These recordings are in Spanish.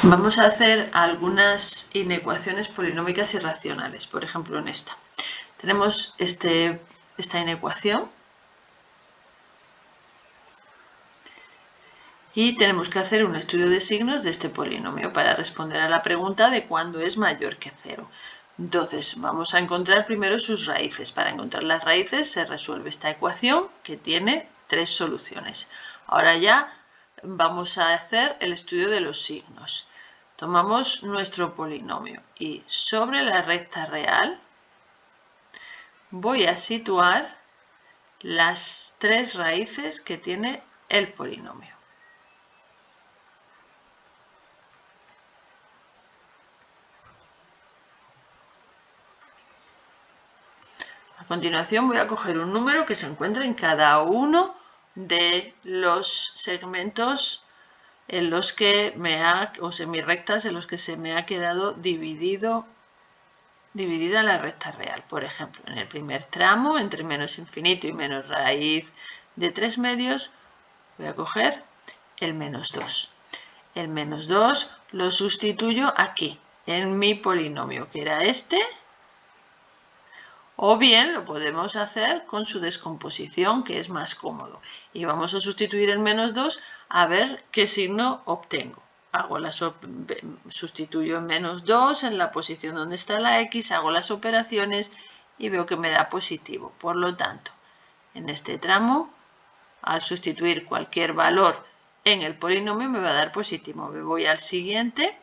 Vamos a hacer algunas inecuaciones polinómicas irracionales. Por ejemplo, en esta. Tenemos esta inecuación y tenemos que hacer un estudio de signos de este polinomio para responder a la pregunta de cuándo es mayor que 0. Entonces, vamos a encontrar primero sus raíces. Para encontrar las raíces se resuelve esta ecuación que tiene 3 soluciones. Ahora ya vamos a hacer el estudio de los signos. Tomamos nuestro polinomio y sobre la recta real voy a situar las 3 raíces que tiene el polinomio. A continuación voy a coger un número que se encuentra en cada uno de los segmentos en los que o semirrectas en los que se me ha quedado dividida la recta real. Por ejemplo, en el primer tramo, entre menos infinito y menos raíz de 3 medios, voy a coger el menos 2. El menos 2 lo sustituyo aquí, en mi polinomio, que era este. O bien lo podemos hacer con su descomposición, que es más cómodo. Y vamos a sustituir el menos 2 a ver qué signo obtengo. Sustituyo el menos 2 en la posición donde está la x, hago las operaciones y veo que me da positivo. Por lo tanto, en este tramo, al sustituir cualquier valor en el polinomio me va a dar positivo. Me voy al siguiente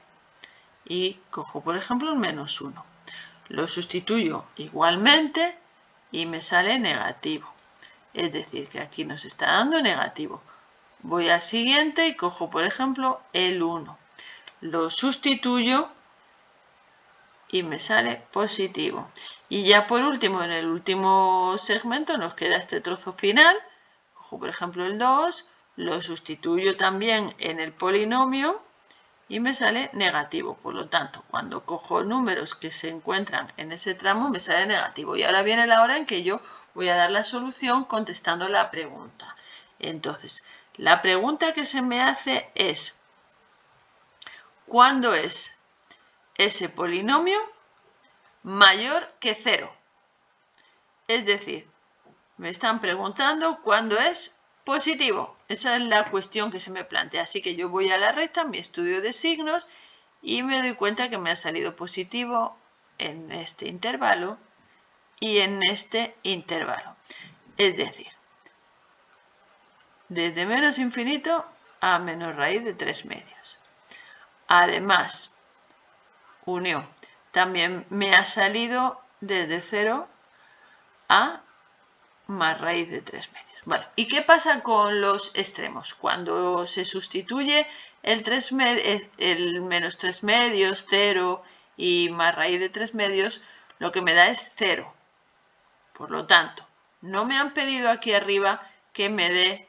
y cojo, por ejemplo, el menos 1. Lo sustituyo igualmente y me sale negativo. Es decir, que aquí nos está dando negativo. Voy al siguiente y cojo, por ejemplo, el 1. Lo sustituyo y me sale positivo. Y ya por último, en el último segmento nos queda este trozo final. Cojo, por ejemplo, el 2, lo sustituyo también en el polinomio y me sale negativo. Por lo tanto, cuando cojo números que se encuentran en ese tramo, me sale negativo. Y ahora viene la hora en que yo voy a dar la solución contestando la pregunta. Entonces, la pregunta que se me hace es, ¿cuándo es ese polinomio mayor que 0? Es decir, me están preguntando cuándo es positivo. Esa es la cuestión que se me plantea. Así que yo voy a la recta, mi estudio de signos, y me doy cuenta que me ha salido positivo en este intervalo y en este intervalo. Es decir, desde menos infinito a menos raíz de 3 medios. Además, unión. También me ha salido desde 0 a más raíz de 3 medios. Bueno, ¿y qué pasa con los extremos? Cuando se sustituye el menos 3 medios, 0 y más raíz de 3 medios, lo que me da es 0. Por lo tanto, no me han pedido aquí arriba que me dé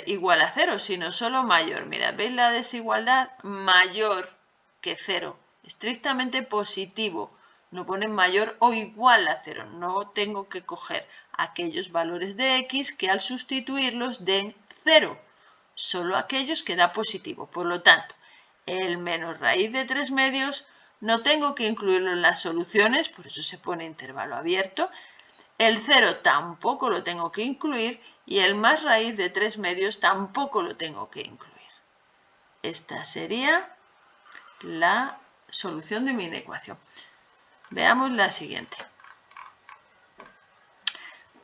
igual a 0, sino solo mayor. Mira, ¿veis la desigualdad? Mayor que 0. Estrictamente positivo. No ponen mayor o igual a 0. No tengo que coger aquellos valores de x que al sustituirlos den 0. Solo aquellos que da positivo. Por lo tanto, el menos raíz de 3 medios no tengo que incluirlo en las soluciones, por eso se pone intervalo abierto. El 0 tampoco lo tengo que incluir y el más raíz de 3 medios tampoco lo tengo que incluir. Esta sería la solución de mi inecuación. Veamos la siguiente.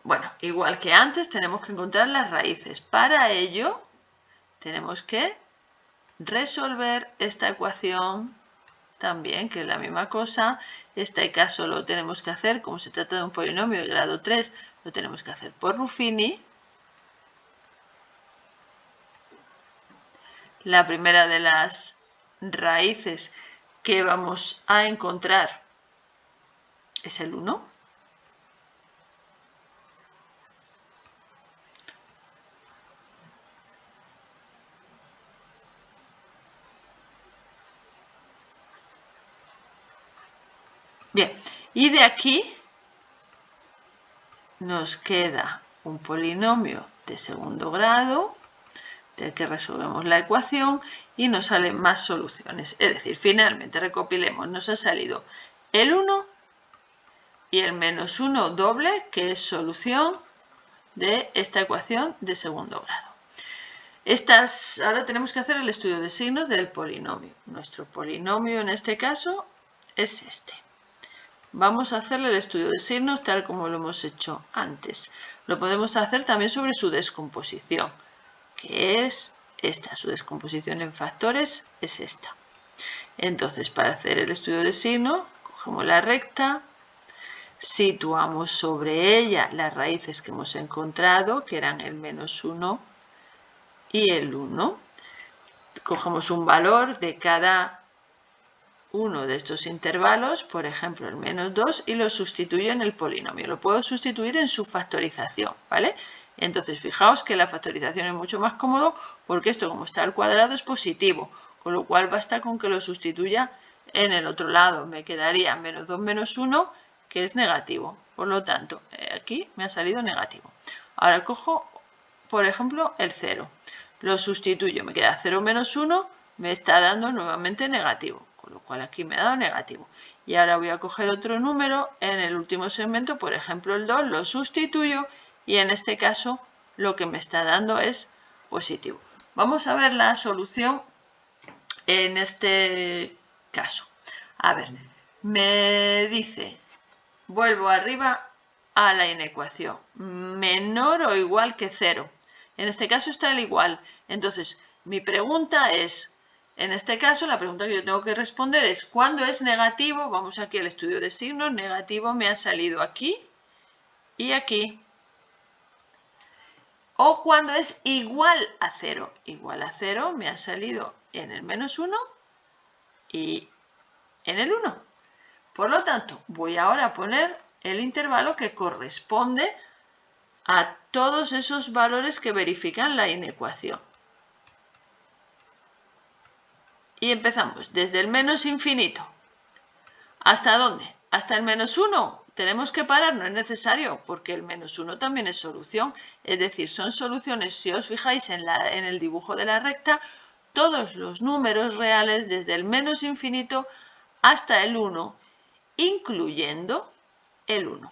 Bueno, igual que antes, tenemos que encontrar las raíces. Para ello, tenemos que resolver esta ecuación también, que es la misma cosa. Este caso lo tenemos que hacer, como se trata de un polinomio de grado 3, lo tenemos que hacer por Ruffini. La primera de las raíces que vamos a encontrar es el 1. Bien, y de aquí nos queda un polinomio de segundo grado del que resolvemos la ecuación y nos salen más soluciones. Es decir, finalmente recopilemos, nos ha salido el 1 y el menos 1 doble, que es solución de esta ecuación de segundo grado. Ahora tenemos que hacer el estudio de signos del polinomio. Nuestro polinomio en este caso es este. Vamos a hacerle el estudio de signos tal como lo hemos hecho antes. Lo podemos hacer también sobre su descomposición, que es esta. Su descomposición en factores es esta. Entonces, para hacer el estudio de signos, cogemos la recta, situamos sobre ella las raíces que hemos encontrado, que eran el menos 1 y el 1. Cogemos un valor de cada uno de estos intervalos, por ejemplo el menos 2, y lo sustituyo en el polinomio. Lo puedo sustituir en su factorización, ¿vale? Entonces fijaos que la factorización es mucho más cómodo porque esto, como está al cuadrado, es positivo, con lo cual basta con que lo sustituya en el otro lado. Me quedaría menos 2 menos 1, que es negativo. Por lo tanto, aquí me ha salido negativo. Ahora cojo, por ejemplo, el 0. Lo sustituyo, me queda 0 menos 1, me está dando nuevamente negativo, con lo cual aquí me ha dado negativo. Y ahora voy a coger otro número en el último segmento, por ejemplo el 2, lo sustituyo y en este caso lo que me está dando es positivo. Vamos a ver la solución en este caso. A ver, me dice, vuelvo arriba a la inecuación, menor o igual que 0. En este caso está el igual. Entonces, mi pregunta es, en este caso, la pregunta que yo tengo que responder es, ¿cuándo es negativo? Vamos aquí al estudio de signos. Negativo me ha salido aquí y aquí. O cuando es igual a 0. Igual a 0 me ha salido en el menos 1 y en el 1. Por lo tanto, voy ahora a poner el intervalo que corresponde a todos esos valores que verifican la inecuación. Y empezamos desde el menos infinito. ¿Hasta dónde? Hasta el menos 1. Tenemos que parar, no es necesario, porque el menos 1 también es solución. Es decir, son soluciones, si os fijáis en el dibujo de la recta, todos los números reales desde el menos infinito hasta el 1, incluyendo el 1.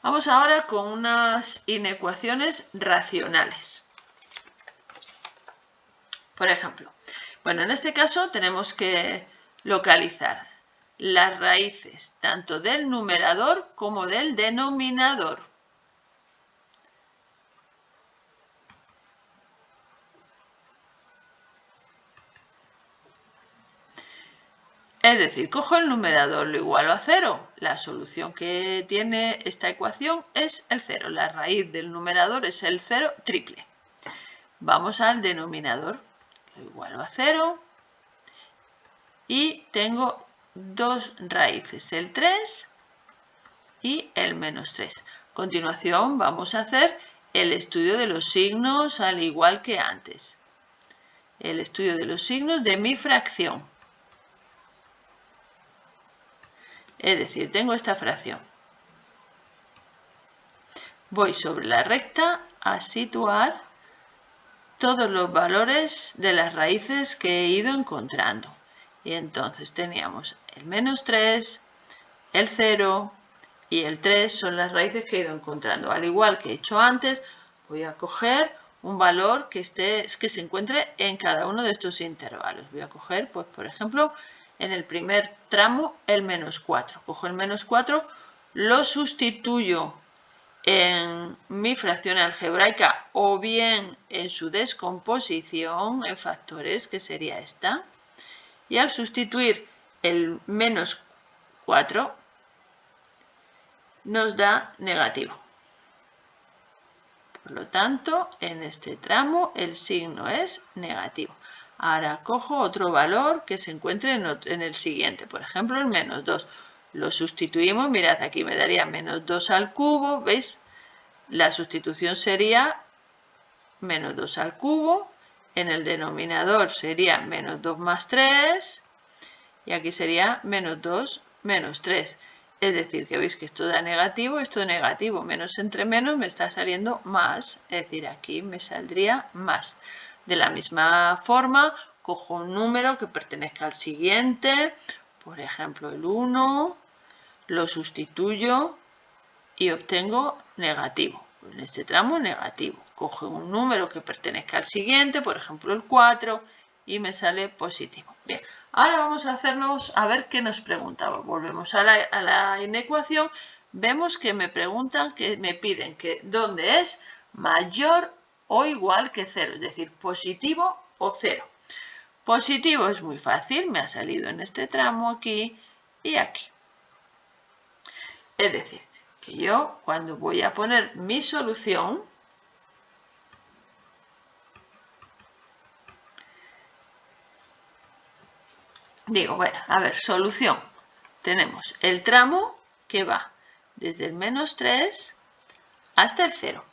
Vamos ahora con unas inecuaciones racionales. Por ejemplo, bueno, en este caso tenemos que localizar las raíces tanto del numerador como del denominador. Es decir, cojo el numerador, lo igualo a 0. La solución que tiene esta ecuación es el 0. La raíz del numerador es el 0 triple. Vamos al denominador. Lo igualo a 0. Y tengo dos raíces, el 3 y el menos 3. A continuación vamos a hacer el estudio de los signos al igual que antes. El estudio de los signos de mi fracción. Es decir, tengo esta fracción. Voy sobre la recta a situar todos los valores de las raíces que he ido encontrando. Y entonces teníamos el menos 3, el 0 y el 3 son las raíces que he ido encontrando. Al igual que he hecho antes, voy a coger un valor que se encuentre en cada uno de estos intervalos. Voy a coger, pues, por ejemplo, en el primer tramo el menos 4. Cojo el menos 4, lo sustituyo en mi fracción algebraica o bien en su descomposición en factores, que sería esta. Y al sustituir el menos 4 nos da negativo. Por lo tanto, en este tramo el signo es negativo. Ahora cojo otro valor que se encuentre en el siguiente, por ejemplo el menos 2. Lo sustituimos, mirad, aquí me daría menos 2 al cubo, ¿veis? La sustitución sería menos 2 al cubo, en el denominador sería menos 2 más 3, y aquí sería menos 2 menos 3. Es decir, que veis que esto da negativo, esto negativo, menos entre menos me está saliendo más, es decir, aquí me saldría más. De la misma forma, cojo un número que pertenezca al siguiente, por ejemplo el 1, lo sustituyo y obtengo negativo. En este tramo negativo. Cojo un número que pertenezca al siguiente, por ejemplo el 4, y me sale positivo. Bien, ahora vamos a hacernos, a ver qué nos preguntaba. Volvemos a la inecuación. Vemos que me preguntan, que me piden que dónde es mayor o igual que 0, es decir, positivo o 0. Positivo es muy fácil, me ha salido en este tramo aquí y aquí. Es decir, que yo cuando voy a poner mi solución, digo, bueno, a ver, solución. Tenemos el tramo que va desde el menos 3 hasta el 0.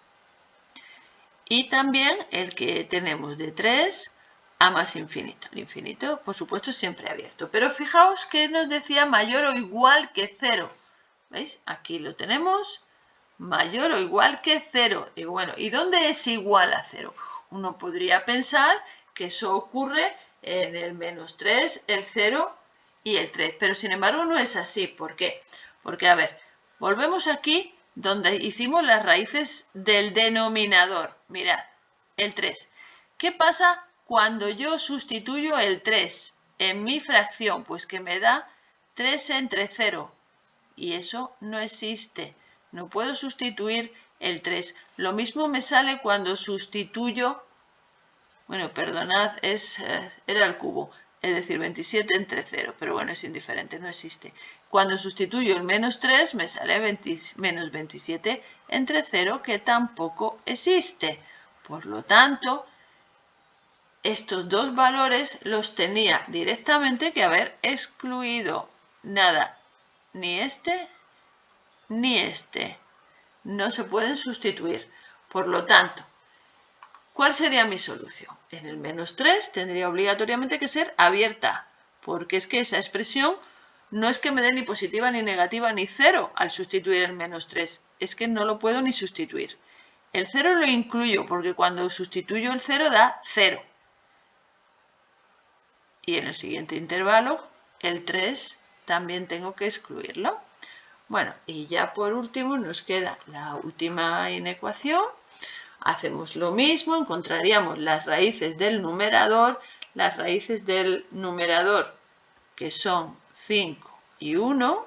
Y también el que tenemos de 3 a más infinito. El infinito, por supuesto, siempre abierto. Pero fijaos que nos decía mayor o igual que 0. ¿Veis? Aquí lo tenemos. Mayor o igual que 0. Digo, bueno, ¿y dónde es igual a 0? Uno podría pensar que eso ocurre en el menos 3, el 0 y el 3. Pero sin embargo no es así. ¿Por qué? Porque, a ver, volvemos aquí donde hicimos las raíces del denominador. Mirad, el 3. ¿Qué pasa cuando yo sustituyo el 3 en mi fracción? Pues que me da 3 entre 0. Y eso no existe. No puedo sustituir el 3. Lo mismo me sale cuando sustituyo, bueno, perdonad, era el cubo, es decir, 27 entre 0, pero bueno, es indiferente, no existe. Cuando sustituyo el menos 3 me sale menos 27 entre 0, que tampoco existe. Por lo tanto, estos dos valores los tenía directamente que haber excluido. Nada, ni este ni este. No se pueden sustituir. Por lo tanto, ¿cuál sería mi solución? En el menos 3 tendría obligatoriamente que ser abierta, porque es que esa expresión no es que me dé ni positiva ni negativa ni 0 al sustituir el menos 3. Es que no lo puedo ni sustituir. El 0 lo incluyo porque cuando sustituyo el 0 da 0. Y en el siguiente intervalo, el 3 también tengo que excluirlo. Bueno, y ya por último nos queda la última inecuación. Hacemos lo mismo, encontraríamos las raíces del numerador. Las raíces del numerador, que son 5 y 1.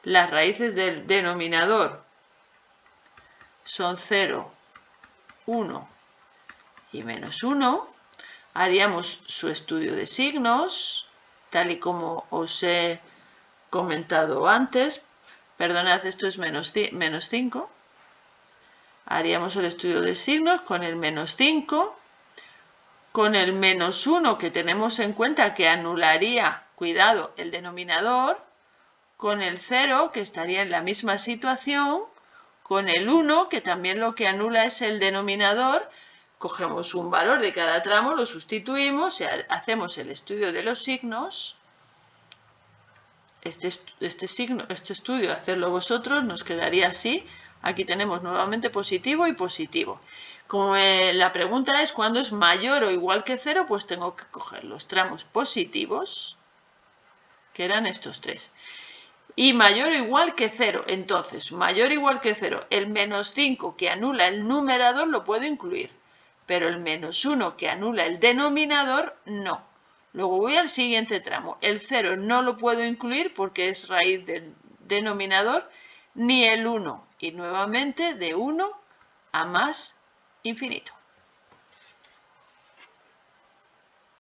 Las raíces del denominador son 0, 1 y menos 1. Haríamos su estudio de signos, tal y como os he comentado antes. Perdonad, esto es menos 5. Haríamos el estudio de signos con el menos 5, con el menos 1 que tenemos en cuenta que anularía, cuidado, el denominador, con el 0 que estaría en la misma situación, con el 1 que también lo que anula es el denominador. Cogemos un valor de cada tramo, lo sustituimos, hacemos el estudio de los signos. Este estudio, hacerlo vosotros, nos quedaría así. Aquí tenemos nuevamente positivo y positivo. Como la pregunta es cuándo es mayor o igual que 0, pues tengo que coger los tramos positivos, que eran estos 3. Y mayor o igual que 0. Entonces, mayor o igual que 0, el menos 5 que anula el numerador lo puedo incluir, pero el menos 1 que anula el denominador no. Luego voy al siguiente tramo. El 0 no lo puedo incluir porque es raíz del denominador, ni el 1. Y nuevamente de 1 a más infinito.